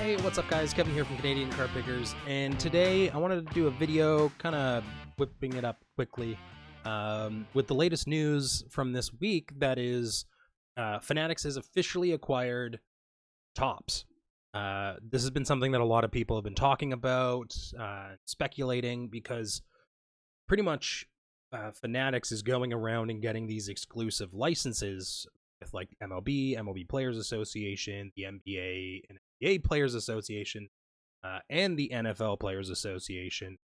Hey, what's up guys? Kevin here from Canadian Card Pickers, and today I wanted to do a video kind of whipping it up quickly with the latest news from this week. That is, Fanatics has officially acquired Topps. This has been something that a lot of people have been talking about, speculating, because pretty much Fanatics is going around and getting these exclusive licenses with like MLB Players Association, the NBA and NBA Players Association, and the NFL Players Association,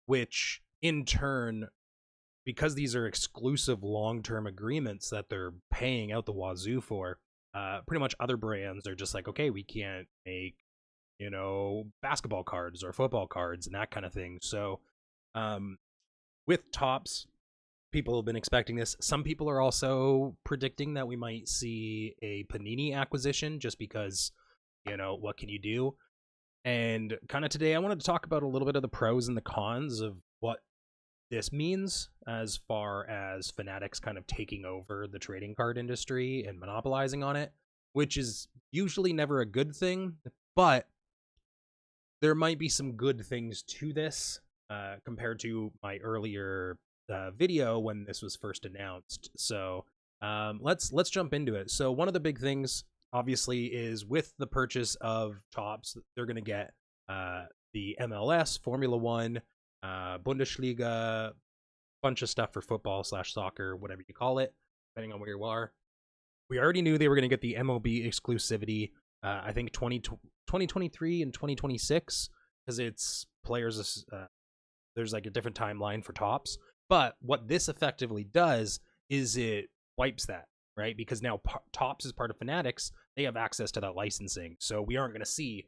which in turn, because these are exclusive long-term agreements that they're paying out the wazoo for, pretty much other brands are just like, okay, we can't make, basketball cards or football cards and that kind of thing. So with Topps, people have been expecting this. Some people are also predicting that we might see a Panini acquisition just because, what can you do? And kind of today I wanted to talk about a little bit of the pros and the cons of what this means as far as Fanatics kind of taking over the trading card industry and monopolizing on it, which is usually never a good thing, but there might be some good things to this compared to my earlier video when this was first announced. So let's jump into it. So one of the big things obviously is with the purchase of Topps, they're going to get the MLS, Formula One, Bundesliga, bunch of stuff for football / soccer, whatever you call it, depending on where you are. We already knew they were going to get the MLB exclusivity, I think 2023 and 2026, because it's players, there's like a different timeline for Topps. But what this effectively does is it wipes that, right? Because now Topps is part of Fanatics. They have access to that licensing. So we aren't going to see,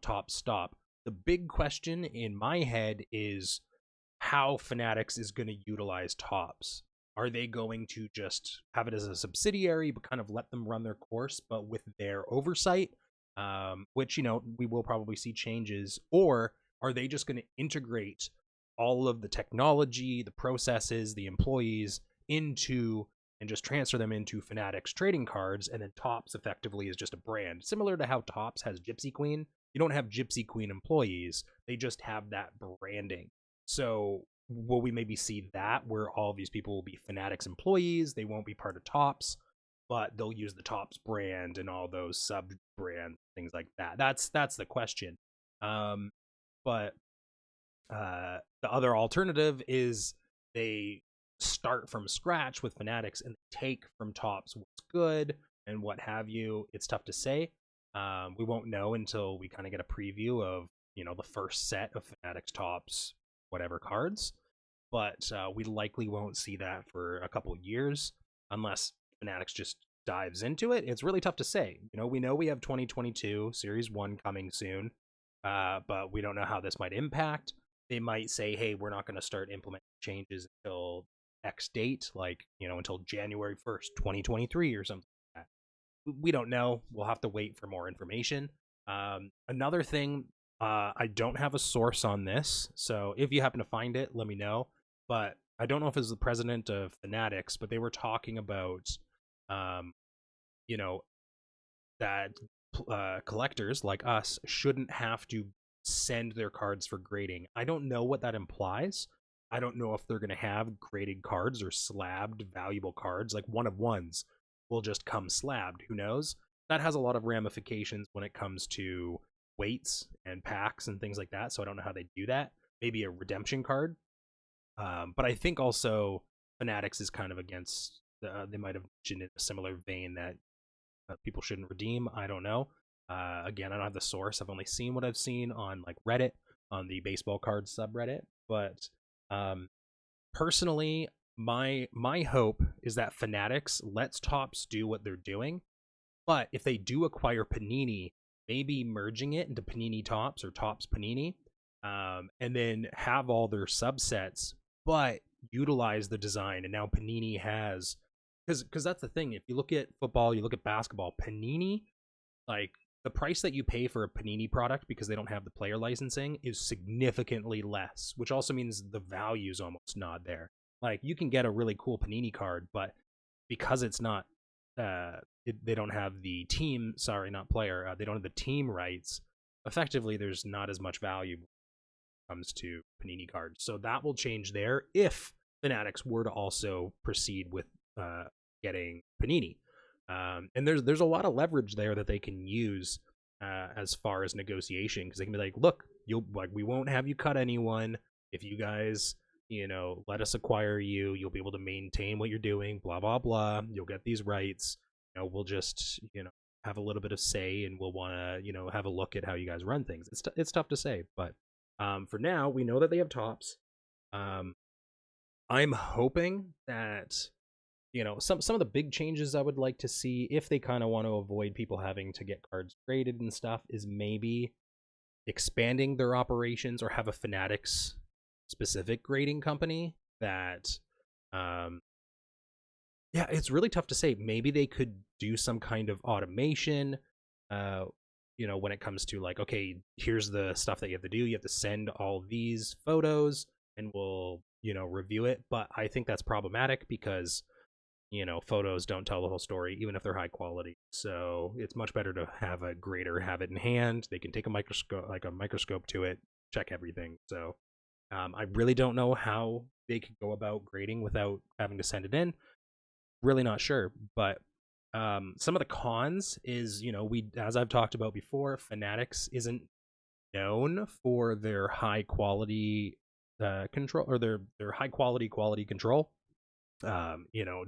Topps stop. The big question in my head is how Fanatics is going to utilize Topps. Are they going to just have it as a subsidiary, but kind of let them run their course, but with their oversight, which, we will probably see changes? Or are they just going to integrate all of the technology, the processes, the employees into and just transfer them into Fanatics trading cards, and then Topps effectively is just a brand, similar to how Topps has Gypsy Queen. You don't have Gypsy Queen employees, they just have that branding. So will we maybe see that where all of these people will be Fanatics employees? They won't be part of Topps, but they'll use the Topps brand and all those sub brands, things like that. That's the question. But the other alternative is they start from scratch with Fanatics and take from Topps what's good and what have you. It's tough to say. We won't know until we kind of get a preview of, the first set of Fanatics Topps whatever cards. But we likely won't see that for a couple years unless Fanatics just dives into it. It's really tough to say. We know we have 2022 Series 1 coming soon, but we don't know how this might impact. They might say, hey, we're not going to start implementing changes until X date, like, until January 1st, 2023 or something like that. We don't know. We'll have to wait for more information. Another thing, I don't have a source on this, so if you happen to find it, let me know. But I don't know if it's the president of Fanatics, but they were talking about, that collectors like us shouldn't have to send their cards for grading. I don't know what that implies. I don't know if they're going to have graded cards or slabbed valuable cards, like one of ones will just come slabbed. Who knows? That has a lot of ramifications when it comes to weights and packs and things like that. So I don't know how they do that. Maybe a redemption card. But I think also Fanatics is kind of against, they might have mentioned in a similar vein that people shouldn't redeem. I don't know. Again, I don't have the source. I've only seen what I've seen on like Reddit, on the baseball cards subreddit. But personally, my hope is that Fanatics lets Topps do what they're doing. But if they do acquire Panini, maybe merging it into Panini Topps or Topps Panini, and then have all their subsets, but utilize the design. And now Panini has, because that's the thing. If you look at football, you look at basketball, Panini, like, the price that you pay for a Panini product because they don't have the player licensing is significantly less, which also means the value is almost not there. Like, you can get a really cool Panini card, but because it's not, they don't have the team, sorry, not player, they don't have the team rights, effectively there's not as much value when it comes to Panini cards. So that will change there if Fanatics were to also proceed with getting Panini. And there's a lot of leverage there that they can use as far as negotiation, because they can be like, look, we won't have you cut anyone if you guys let us acquire you. You'll be able to maintain what you're doing, blah blah blah. You'll get these rights. We'll just have a little bit of say, and we'll want to have a look at how you guys run things. It's tough to say, but for now we know that they have Topps. I'm hoping that some of the big changes I would like to see, if they kind of want to avoid people having to get cards graded and stuff, is maybe expanding their operations or have a Fanatics specific grading company that it's really tough to say. Maybe they could do some kind of automation when it comes to like, okay, here's the stuff that you have to do. You have to send all these photos and we'll review it. But I think that's problematic because photos don't tell the whole story, even if they're high quality. So it's much better to have a grader have it in hand. They can take a microscope to it, check everything. So I really don't know how they could go about grading without having to send it in. Really not sure. But some of the cons is, as I've talked about before, Fanatics isn't known for their high quality control, or their high quality control.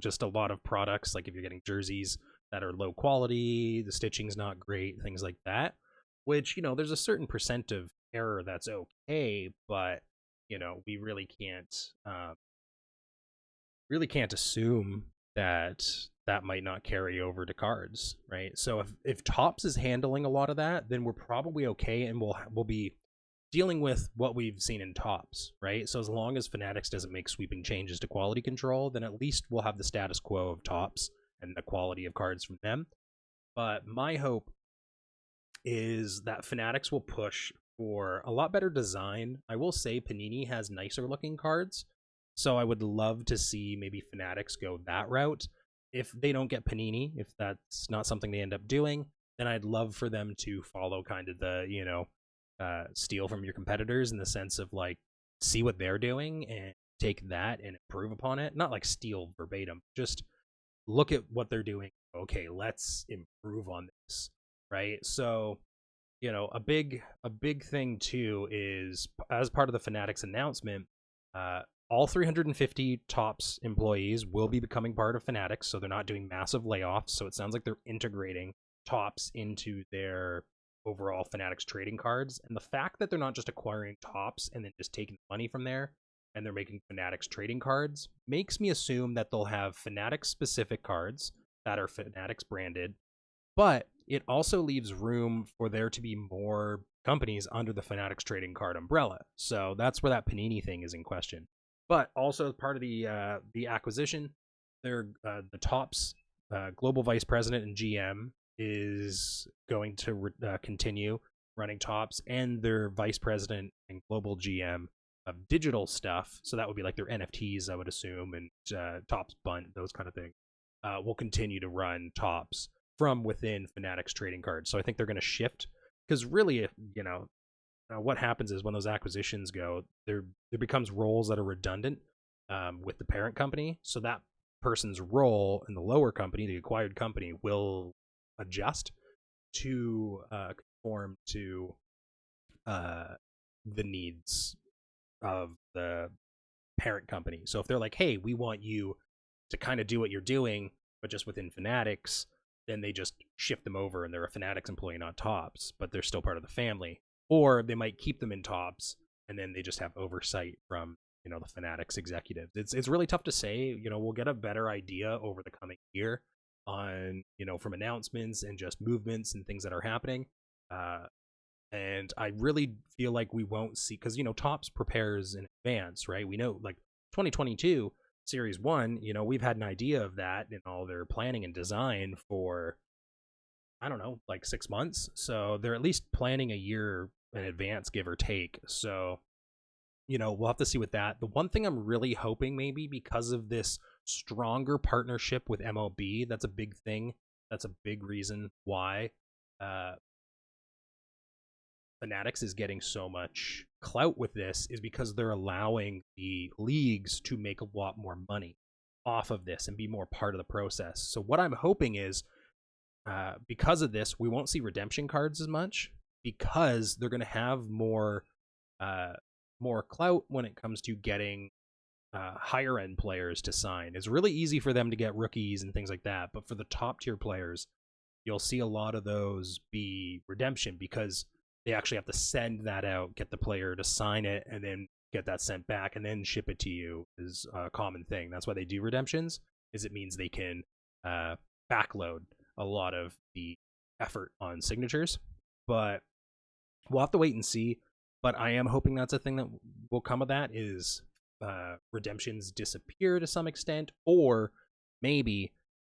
Just a lot of products, like if you're getting jerseys that are low quality, the stitching's not great, things like that, which there's a certain percent of error that's okay, but we really can't assume that might not carry over to cards, right? So if Topps is handling a lot of that, then we're probably okay, and we'll be dealing with what we've seen in Topps, right? So as long as Fanatics doesn't make sweeping changes to quality control, then at least we'll have the status quo of Topps and the quality of cards from them. But my hope is that Fanatics will push for a lot better design. I will say Panini has nicer looking cards, so I would love to see maybe Fanatics go that route. If they don't get Panini, if that's not something they end up doing, then I'd love for them to follow kind of the steal from your competitors, in the sense of like, see what they're doing and take that and improve upon it. Not like steal verbatim, just look at what they're doing. Okay, let's improve on this, right? So a big thing too is, as part of the Fanatics announcement, all 350 Topps employees will be becoming part of Fanatics, so they're not doing massive layoffs. So it sounds like they're integrating Topps into their overall Fanatics trading cards. And the fact that they're not just acquiring Topps and then just taking money from there, and they're making Fanatics trading cards, makes me assume that they'll have Fanatics specific cards that are Fanatics branded, but it also leaves room for there to be more companies under the Fanatics trading card umbrella. So that's where that Panini thing is in question. But also part of the acquisition, they're the Topps global vice president and GM is going to continue running Topps, and their vice president and global GM of digital stuff, so that would be like their NFTs, I would assume, and Topps Bunt, those kind of things, will continue to run Topps from within Fanatics trading cards. So I think they're going to shift, because really, what happens is when those acquisitions go, there becomes roles that are redundant with the parent company, so that person's role in the lower company, the acquired company, will adjust to conform to the needs of the parent company. So if they're like, hey, we want you to kind of do what you're doing, but just within Fanatics, then they just shift them over and they're a Fanatics employee, not Topps, but they're still part of the family. Or they might keep them in Topps and then they just have oversight from the Fanatics executives. It's really tough to say. We'll get a better idea over the coming year on from announcements and just movements and things that are happening, and I really feel like we won't see, because Topps prepares in advance, right? We know, like 2022 Series 1, we've had an idea of that in all their planning and design for, I don't know, like 6 months. So they're at least planning a year in advance, give or take. So we'll have to see with that. The one thing I'm really hoping, maybe because of this stronger partnership with MLB, that's a big thing. That's a big reason why Fanatics is getting so much clout with this is because they're allowing the leagues to make a lot more money off of this and be more part of the process. So what I'm hoping is, because of this, we won't see redemption cards as much because they're going to have more clout when it comes to getting higher end players to sign. It's really easy for them to get rookies and things like that, but for the top tier players, you'll see a lot of those be redemption because they actually have to send that out, get the player to sign it, and then get that sent back and then ship it to you is a common thing. That's why they do redemptions, is it means they can backload a lot of the effort on signatures. But we'll have to wait and see. But I am hoping that's a thing that will come of that, is redemptions disappear to some extent, or maybe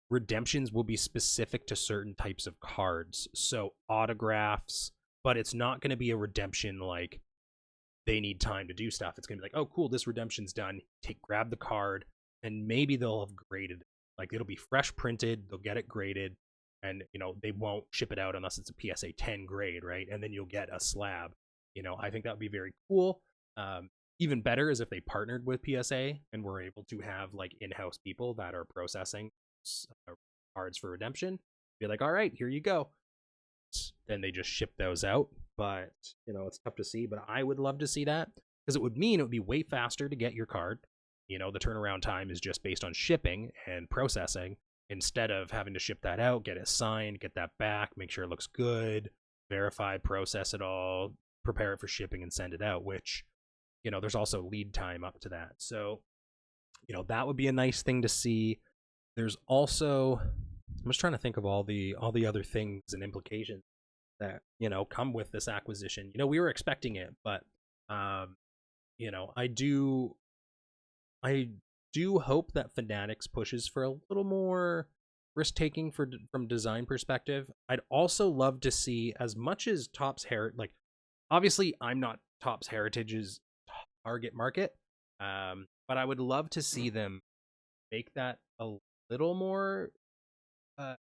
redemptions will be specific to certain types of cards. So autographs, but it's not going to be a redemption like they need time to do stuff. It's going to be like, oh, cool, this redemption's done. Grab the card, and maybe they'll have graded it. Like, it'll be fresh printed, they'll get it graded, and, you know, they won't ship it out unless it's a PSA 10 grade, right? And then you'll get a slab. You know, I think that would be very cool. Even better is if they partnered with PSA and were able to have, like, in-house people that are processing cards for redemption. Be like, all right, here you go. Then they just ship those out. But, you know, it's tough to see. But I would love to see that, because it would mean it would be way faster to get your card. You know, the turnaround time is just based on shipping and processing, instead of having to ship that out, get it signed, get that back, make sure it looks good, verify, process it all, prepare it for shipping, and send it out, which, you know, there's also lead time up to that. So, you know, that would be a nice thing to see. There's also, I'm just trying to think of all the other things and implications that, you know, come with this acquisition. You know, we were expecting it, but you know, I do hope that Fanatics pushes for a little more risk taking from design perspective. I'd also love to see, as much as Topps Heritage, like, obviously I'm not Topps Heritage's target market, but I would love to see them make that a little more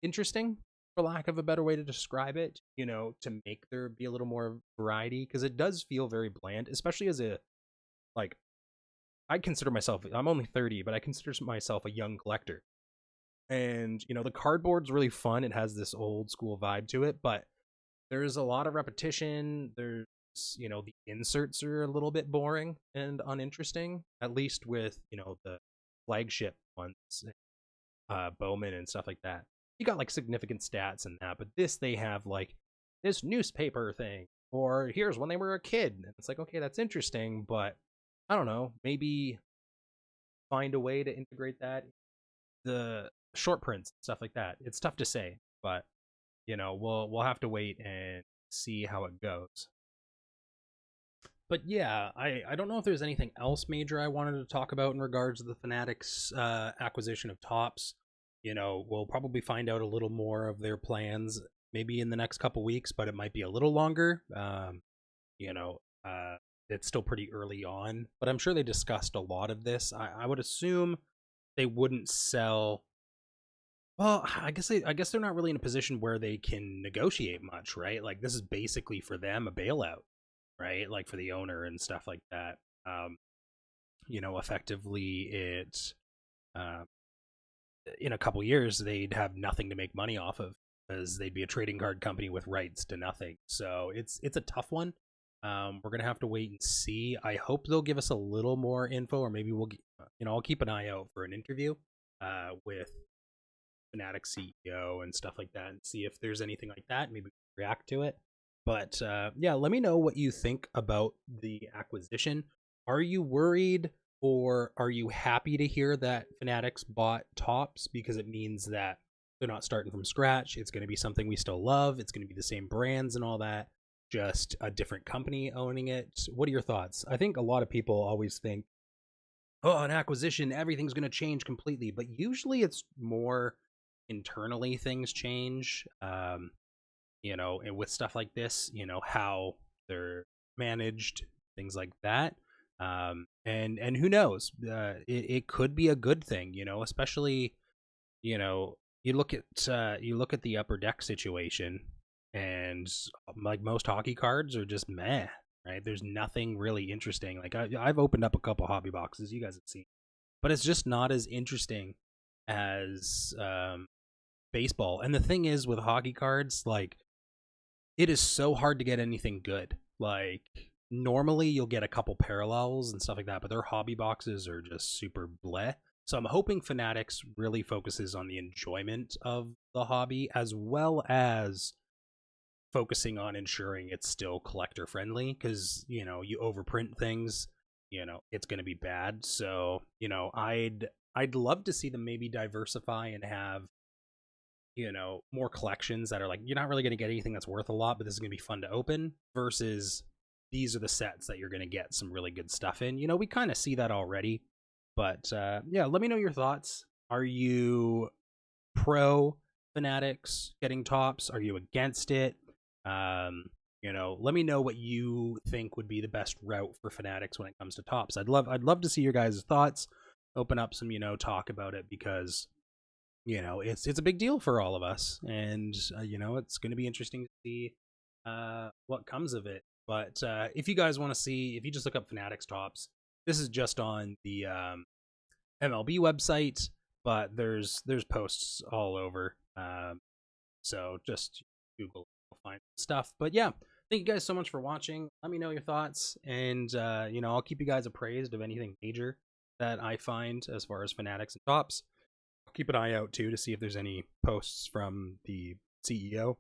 interesting, for lack of a better way to describe it, you know, to make there be a little more variety, because it does feel very bland, especially as a, like, I consider myself, I'm only 30, but I consider myself a young collector. And, you know, the cardboard's really fun. It has this old school vibe to it, but there's a lot of repetition. There's, you know, the inserts are a little bit boring and uninteresting, at least with, you know, the flagship ones, Bowman and stuff like that. You got, like, significant stats and that, but this, they have, like, this newspaper thing, or here's when they were a kid. And it's like, okay, that's interesting, but I don't know, maybe find a way to integrate that, the short prints, stuff like that. It's tough to say, but, you know, we'll have to wait and see how it goes. But yeah, I don't know if there's anything else major I wanted to talk about in regards to the Fanatics acquisition of Topps. You know, we'll probably find out a little more of their plans maybe in the next couple weeks, but it might be a little longer. You know, it's still pretty early on, but I'm sure they discussed a lot of this. I would assume they wouldn't sell. Well, I guess they're not really in a position where they can negotiate much, right? Like, this is basically for them a bailout, right? Like, for the owner and stuff like that. You know, effectively, it in a couple years they'd have nothing to make money off of, because they'd be a trading card company with rights to nothing. So it's a tough one. We're gonna have to wait and see. I hope they'll give us a little more info, or maybe we'll, you know, I'll keep an eye out for an interview with Fanatics CEO and stuff like that, and see if there's anything like that. Maybe react to it. But yeah, let me know what you think about the acquisition. Are you worried, or are you happy to hear that Fanatics bought Topps, because it means that they're not starting from scratch? It's going to be something we still love. It's going to be the same brands and all that, just a different company owning it. What are your thoughts? I think a lot of people always think, oh, an acquisition, everything's going to change completely. But usually it's more internally things change. You know, and with stuff like this, you know, how they're managed, things like that. And who knows? It could be a good thing, you know, especially, you know, you look at the Upper Deck situation. and like most hockey cards are just meh, right? There's nothing really interesting. Like I've opened up a couple hobby boxes, you guys have seen, but it's just not as interesting as baseball. And the thing is with hockey cards, like it is so hard to get anything good. Like normally you'll get a couple parallels and stuff like that, but their hobby boxes are just super bleh. So I'm hoping Fanatics really focuses on the enjoyment of the hobby as well as focusing on ensuring it's still collector friendly, because you overprint things, it's going to be bad. So I'd love to see them maybe diversify and have more collections that are like, you're not really going to get anything that's worth a lot, but this is going to be fun to open, versus these are the sets that you're going to get some really good stuff in. We kind of see that already, but yeah, let me know your thoughts. Are you pro Fanatics getting tops? Are you against it? Let me know what you think would be the best route for Fanatics when it comes to tops. I'd love to see your guys' thoughts. Open up some, talk about it, because it's a big deal for all of us, and it's going to be interesting to see what comes of it. But if you guys want to see, if you just look up Fanatics tops, this is just on the MLB website, but there's posts all over. So just Google, find stuff. But yeah, thank you guys so much for watching. Let me know your thoughts, and I'll keep you guys appraised of anything major that I find as far as Fanatics and tops. I'll keep an eye out too to see if there's any posts from the CEO,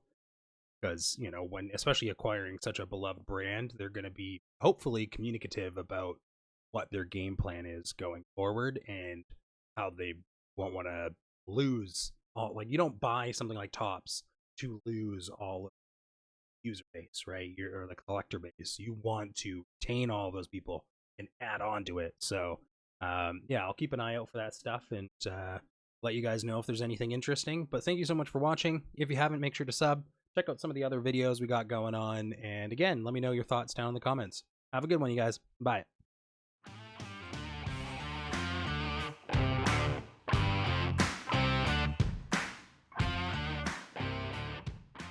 because when especially acquiring such a beloved brand, they're going to be hopefully communicative about what their game plan is going forward, and how they won't want to lose all. Like, you don't buy something like tops to lose all of the user base, right? Or the collector base. You want to retain all those people and add on to it. So yeah, I'll keep an eye out for that stuff, and let you guys know if there's anything interesting. But thank you so much for watching. If you haven't, make sure to sub. Check out some of the other videos we got going on. And again, let me know your thoughts down in the comments. Have a good one, you guys. Bye.